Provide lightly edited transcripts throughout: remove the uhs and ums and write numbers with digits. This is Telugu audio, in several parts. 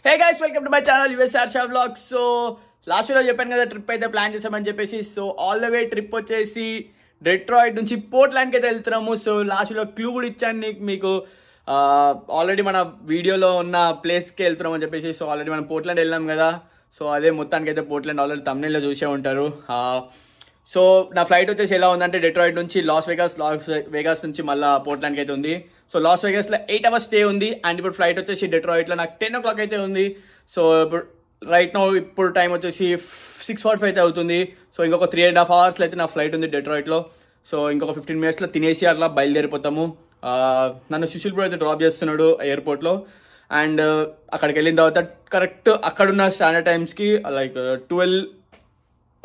Hey guys, welcome to my channel USR Sha vlogs. So last video చెప్పాను కదా, ట్రిప్ అయితే ప్లాన్ చేసామని చెప్పేసి. So all the way trip వచ్చేసి డెట్రాయిట్ నుంచి పోర్ట్లాండ్కి అయితే వెళ్తున్నాము. సో లాస్ట్ వీడియో క్లూ కూడా ఇచ్చాను మీకు, ఆల్రెడీ మన వీడియోలో ఉన్న ప్లేస్కి వెళ్తున్నామని చెప్పేసి. సో ఆల్రెడీ మనం పోర్ట్లాండ్ వెళ్ళాం కదా, సో అదే మొత్తానికి అయితే పోర్ట్లాండ్ ఆల్రెడీ తమ్నెల్లో చూసే ఉంటారు. సో నా ఫ్లైట్ వచ్చేసి ఎలా ఉందంటే, డెట్రాయిట్ నుంచి లాస్ వేగాస్ నుంచి మళ్ళీ పోర్ట్లాండ్కి అయితే ఉంది. సో లాస్ వేగాస్లో 8 hours స్టే ఉంది. అండ్ ఇప్పుడు ఫ్లైట్ వచ్చేసి డెట్రాయిట్లో నాకు 10 o'clock అయితే ఉంది. సో ఇప్పుడు రైట్ నౌ ఇప్పుడు టైం వచ్చేసి 6:45 అయితే అవుతుంది. సో ఇంకొక 3.5 hours అయితే నా ఫ్లైట్ ఉంది డెట్రాయిట్లో. సో ఇంకొక 15 minutes తినేసి అట్లా బయలుదేరిపోతాము. నన్ను సుశీల్ బ్రో అయితే డ్రాప్ చేస్తున్నాడు ఎయిర్పోర్ట్లో. అండ్ అక్కడికి వెళ్ళిన తర్వాత కరెక్ట్ అక్కడున్న స్టాండర్డ్ టైమ్స్కి లైక్ 12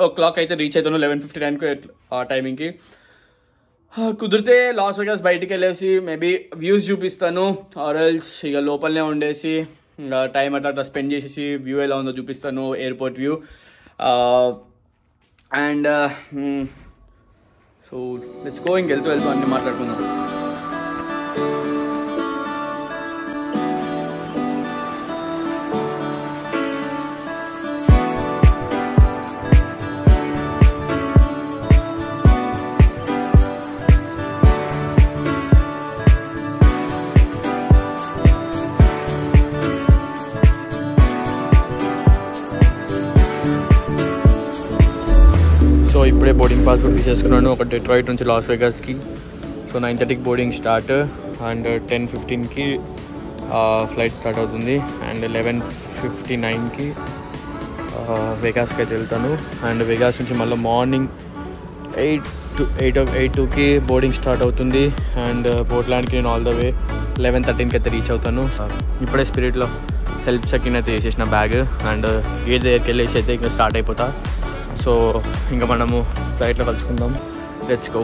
o'clock అయితే రీచ్ అవుతాను, 11:59 ఆ టైమింగ్కి. కుదిరితే లాస్ వేగాస్ బయటికి వెళ్ళేసి మేబీ వ్యూస్ చూపిస్తాను, ఆర్ఎల్స్ ఇక లోపలనే ఉండేసి ఇంకా టైం అట్లా స్పెండ్ చేసేసి వ్యూ ఎలా ఉందో చూపిస్తాను, airport view. And so let's go, వెళ్తూ అన్నీ మాట్లాడుకుందాం. సో ఇప్పుడే బోర్డింగ్ పాస్ కూడా తీసేసుకున్నాను ఒక డెట్రాయిట్ నుంచి లాస్ వేగాస్కి. సో 9:30కి బోర్డింగ్ స్టార్ట్ అండ్ 10:15కి ఫ్లైట్ స్టార్ట్ అవుతుంది. అండ్ 11:59కి వేగాస్కి అయితే వెళ్తాను. అండ్ వేగాస్ నుంచి మళ్ళీ మార్నింగ్ 8:02కి బోర్డింగ్ స్టార్ట్ అవుతుంది. అండ్ పోర్ట్లాండ్కి నేను ఆల్ ద వే 11:13కి అయితే రీచ్ అవుతాను. ఇప్పుడే స్పిరిట్లో సెల్ఫ్ చెక్-ఇన్ అయితే చేసేసిన బ్యాగ్. అండ్ గేట్ దగ్గరికి వెళ్ళేసి అయితే ఇంకా స్టార్ట్ అయిపోతా. సో ఇంకా మనము ఫ్లైట్లో కలుసుకుందాం. Let's go.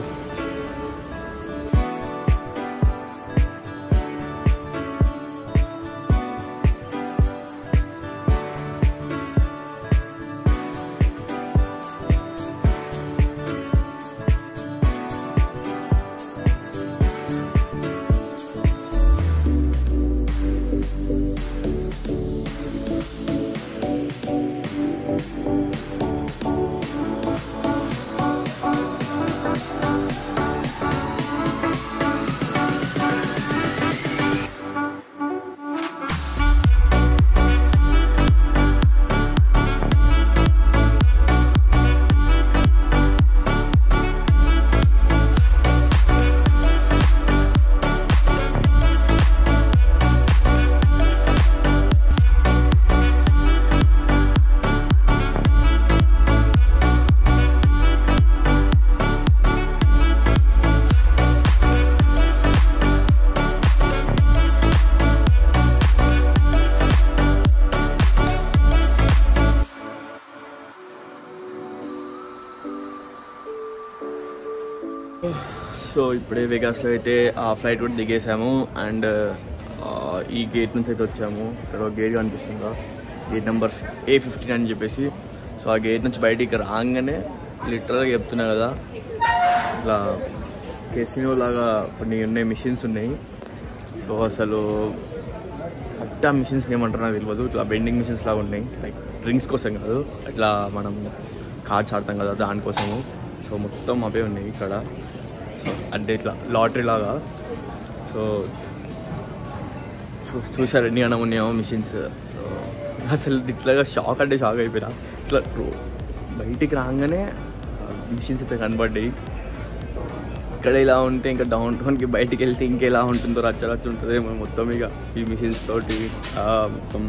సో ఇప్పుడే వేగాస్లో అయితే ఆ ఫ్లైట్ కూడా దిగేసాము. అండ్ ఈ గేట్ నుంచి అయితే వచ్చాము. ఇక్కడ ఒక గేట్ కనిపిస్తుందా, గేట్ నెంబర్ A15 అని చెప్పేసి. సో ఆ గేట్ నుంచి బయటికి రాగానే లిటరల్గా చెప్తున్నా కదా, ఇట్లా కెసినో లాగా కొన్ని ఉన్నాయి, మిషన్స్ ఉన్నాయి. సో అసలు అట్టా మిషన్స్ ఏమంటారు నాకు తెలియదు, ఇట్లా బెండింగ్ మిషన్స్ లాగా ఉన్నాయి. లైక్ డ్రింక్స్ కోసం కాదు, ఇట్లా మనం కార్డ్స్ ఆడతాం కదా దానికోసము. సో మొత్తం అవే ఉన్నాయి ఇక్కడ. సో అంటే ఇట్లా లాటరీ లాగా. సో చూసారు ఎన్ని అన్నం ఉన్నాయేమో మిషన్స్. సో అసలు ఇట్లాగా షాక్ అంటే షాక్ అయిపోయినా. ఇట్లా బయటికి రాగానే మిషన్స్ అయితే కనబడ్డాయి. ఇక్కడ ఇలా ఉంటే ఇంకా డౌన్ టౌన్కి బయటికి వెళ్తే ఇంకెలా ఉంటుందో, రచ్చ ఉంటుంది మొత్తం ఇక ఈ మిషన్స్ తోటి మొత్తం.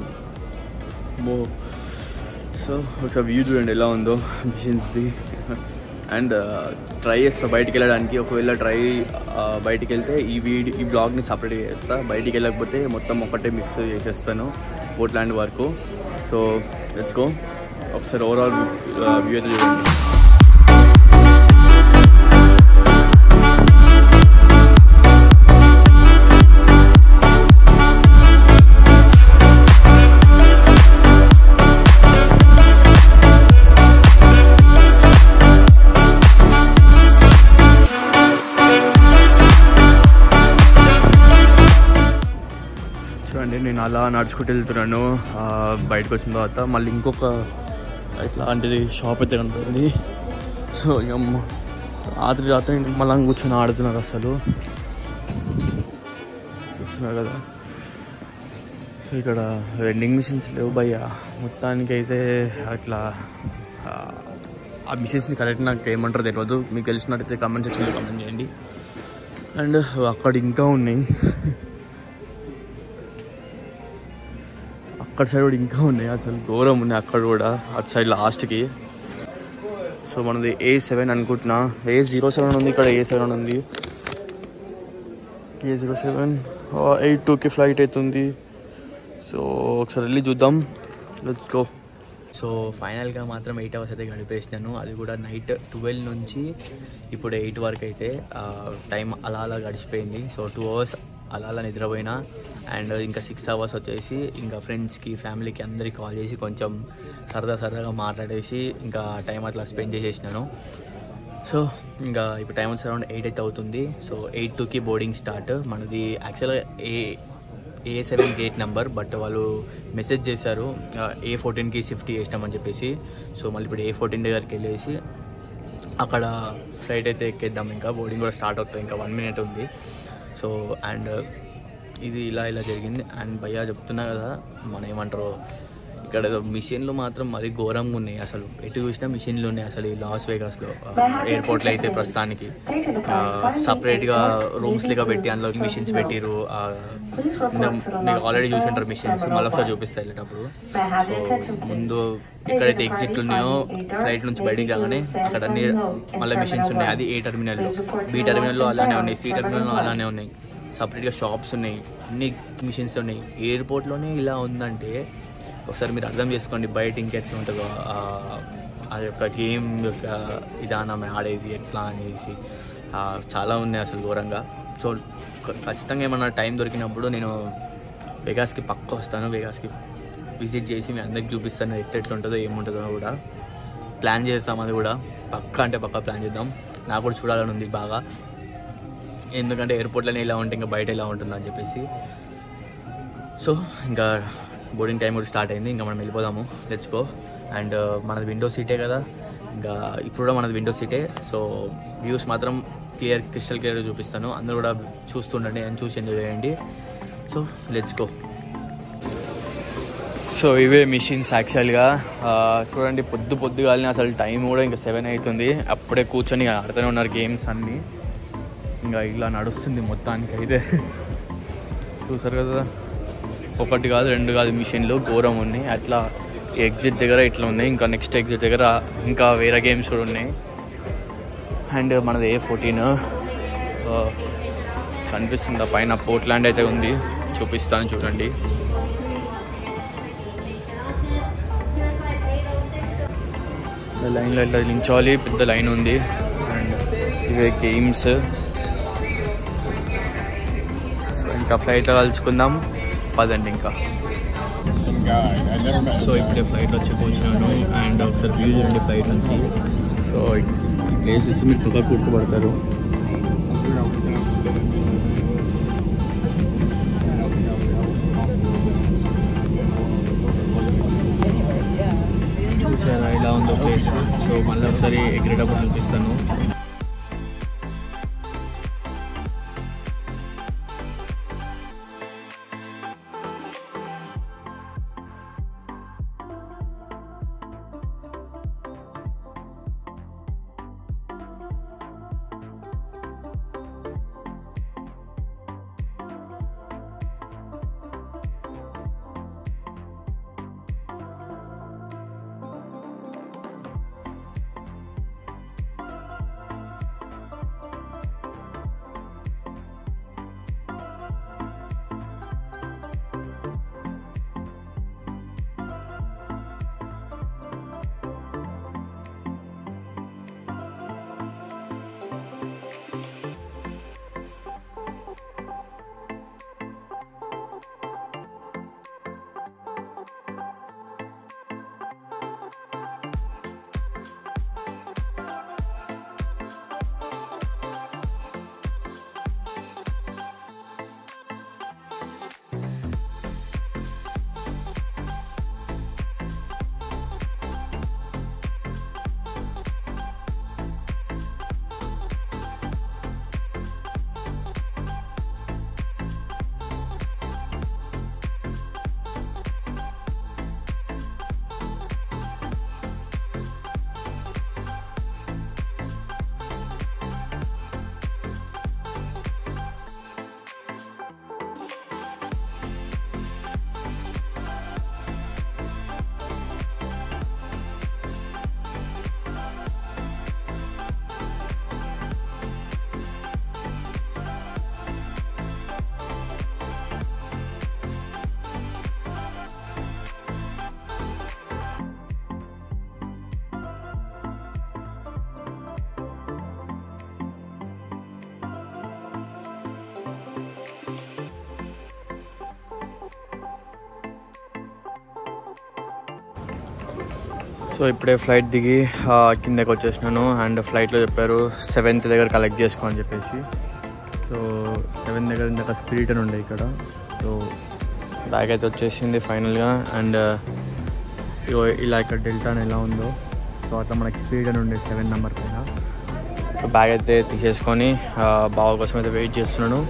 సో ఒక వ్యూ చూడండి ఎలా ఉందో మిషన్స్ది. అండ్ ట్రై చేస్తా బయటికి వెళ్ళడానికి. ఒకవేళ బయటికి వెళ్తే ఈ బ్లాగ్ని సపరేట్గా చేస్తా. బయటికి వెళ్ళకపోతే మొత్తం ఒకటే మిక్స్ చేసేస్తాను పోర్ట్లాండ్ వరకు. సో లెట్స్ గో, ఒకసారి ఓవరాల్ వ్యూ అయితే చూడండి. నేను అలా నడుచుకుంటూ వెళ్తున్నాను. బయటకు వచ్చిన తర్వాత మళ్ళీ ఇంకొక ఇట్లాంటిది షాప్ అయితే కనపడింది. సో ఇక రాత్రి మళ్ళీ కూర్చొని ఆడుతున్నారు. అసలు చూస్తున్నారు కదా, సో ఇక్కడ వెండింగ్ మిషన్స్ లేవు భయ్య మొత్తానికి అయితే. అట్లా ఆ మిషన్స్ని కరెక్ట్ నాకు ఏమంటారో తెలియదు, మీకు తెలిసినట్టయితే కామెంట్ సెక్షన్లో కామెంట్ చేయండి. అండ్ అక్కడ ఇంకా ఉన్నాయి, అక్కడ సైడ్ కూడా ఇంకా ఉన్నాయి, అసలు ఘోరం ఉన్నాయి అక్కడ కూడా, అటు సైడ్ లాస్ట్కి. సో మనది A7 అనుకుంటున్నా, A07 ఉంది, ఇక్కడ A7 ఉంది. A07 8:02కి ఫ్లైట్ అవుతుంది. సో ఒకసారి వెళ్ళి చూద్దాం, లెట్స్ గో. సో ఫైనల్గా మాత్రం 8 అవర్స్ అయితే గడిపేసినాను, అది కూడా నైట్ 12 నుంచి ఇప్పుడు 8 వరకు అయితే టైం అలా గడిచిపోయింది. సో 2 అవర్స్ అలా నిద్రపోయినా. అండ్ ఇంకా 6 అవర్స్ వచ్చేసి ఇంకా ఫ్రెండ్స్కి ఫ్యామిలీకి అందరికి కాల్ చేసి కొంచెం సరదాగా మాట్లాడేసి ఇంకా టైం అట్లా స్పెండ్ చేసేసినాను. సో ఇంకా ఇప్పుడు టైం వచ్చి అరౌండ్ 8 అయితే అవుతుంది. సో 8:02కి బోర్డింగ్ స్టార్ట్. మనది యాక్చువల్గా A7 గేట్ నెంబర్, బట్ వాళ్ళు మెసేజ్ చేశారు A14కి షిఫ్ట్ చేసినామని చెప్పేసి. సో మళ్ళీ ఇప్పుడు A14 దగ్గరికి వెళ్ళేసి అక్కడ ఫ్లైట్ అయితే ఎక్కేద్దాం. ఇంకా బోర్డింగ్ కూడా స్టార్ట్ అవుతుంది, ఇంకా 1 minute ఉంది. సో అండ్ ఇది ఇలా జరిగింది. అండ్ భయ్యా చెప్తున్నా కదా, మన ఏమంటారు ఇక్కడ మిషన్లు మాత్రం మరీ ఘోరంగా ఉన్నాయి. అసలు ఎటు చూసినా మిషన్లు ఉన్నాయి. అసలు ఈ లాస్ వేగాస్లో ఎయిర్పోర్ట్లో అయితే ప్రస్తుతానికి సపరేట్గా రూమ్స్ లాగా పెట్టి అందులో మిషన్స్ పెట్టిరు. మీకు ఆల్రెడీ చూసి ఉంటారు మిషన్స్, మళ్ళీ ఒకసారి చూపిస్తాయి వెళ్ళేటప్పుడు. సో ముందు ఎక్కడైతే ఎగ్జిట్లు ఉన్నాయో ఫ్లైట్ నుంచి బయటికి రాగానే అక్కడ అన్ని మళ్ళీ మిషన్స్ ఉన్నాయి. అది A టెర్మినల్లో, B టెర్మినల్లో అలానే ఉన్నాయి, C టెర్మినల్లో అలానే ఉన్నాయి. సపరేట్గా షాప్స్ ఉన్నాయి, అన్ని మిషన్స్ ఉన్నాయి. ఎయిర్పోర్ట్లోనే ఇలా ఉందంటే ఒకసారి మీరు అర్థం చేసుకోండి బయట ఇంకెట్లా ఉంటుందో ఆ యొక్క గేమ్ యొక్క విధానం ఆడేది ఎట్లా అనేసి చాలా ఉన్నాయి అసలు ఘోరంగా. సో ఖచ్చితంగా ఏమన్నా టైం దొరికినప్పుడు నేను వెగాస్కి పక్క వస్తాను, వెగాస్కి విజిట్ చేసి మీ అందరికి చూపిస్తాను ఎట్లా ఉంటుందో ఏముంటుందో కూడా ప్లాన్ చేస్తాం. అది కూడా పక్కా ప్లాన్ చేద్దాం. నాకు కూడా చూడాలని ఉంది బాగా, ఎందుకంటే ఎయిర్పోర్ట్లోనే ఇలా ఉంటే ఇంకా బయట ఎలా ఉంటుందని చెప్పేసి. సో ఇంకా బోర్డింగ్ టైం కూడా స్టార్ట్ అయింది, ఇంకా మనం వెళ్ళిపోదాము, లెట్స్ గో. అండ్ మనది విండో సీటే కదా, ఇంకా ఇప్పుడు కూడా మనది విండో సీటే. సో వ్యూస్ మాత్రం క్రిస్టల్ క్లియర్గా చూపిస్తాను, అందరూ కూడా చూస్తుండండి అండ్ చూసి ఎంజాయ్ చేయండి. So let's go. సో ఇవే మిషన్స్ యాక్చువల్గా చూడండి, పొద్దుగాలని అసలు టైం కూడా ఇంకా 7 అవుతుంది, అప్పుడే కూర్చొని ఆడుతూనే ఉన్నారు గేమ్స్ అన్నీ. ఇంకా ఇలా నడుస్తుంది మొత్తానికి అయితే, చూసారు కదా, 1 కాదు 2 కాదు మిషన్లు ఘోరం ఉన్నాయి. అట్లా ఎగ్జిట్ దగ్గర ఇట్లా ఉన్నాయి, ఇంకా నెక్స్ట్ ఎగ్జిట్ దగ్గర ఇంకా వేరే గేమ్స్ కూడా ఉన్నాయి. అండ్ మనది A14 కనిపిస్తుంది పైన, పోర్ట్లాండ్ అయితే ఉంది, చూపిస్తాను చూడండి. లైన్లో ఇట్లా నించోవాలి, పెద్ద లైన్ ఉంది. అండ్ ఇవే గేమ్స్. ఇంకా ఫ్లైట్లో కలుసుకుందాం పదండి ఇంకా. సో ఇప్పుడే ఫ్లైట్లో వచ్చి కూర్చున్నాను అండ్ ఒకసారి వ్యూ చేయండి ఫ్లైట్ నుంచి. సో ఈ ప్లేస్ చూసి మీరు తుగా కూర్చోబడతారు. చూసారా ఇలా ఉందో ప్లేస్. సో మళ్ళీ ఒకసారి ఎగిరేటప్పుడు చూపిస్తాను. సో ఇప్పుడే ఫ్లైట్ దిగి కిందకి వచ్చేసినాను. అండ్ ఫ్లైట్లో చెప్పారు 7th దగ్గర కలెక్ట్ చేసుకో అని చెప్పేసి. సో 7 దగ్గర ఇందాక స్పిరిట్ అని ఉండే ఇక్కడ. సో బ్యాగ్ అయితే వచ్చేసింది ఫైనల్గా. అండ్ ఇలా ఇక్కడ డెల్టా అని ఎలా ఉందో సో అట్లా మనకి స్పిరిట్ అని ఉండే 7 నెంబర్ పైన. సో బ్యాగ్ అయితే తీసేసుకొని బావ కోసం అయితే వెయిట్ చేస్తున్నాను.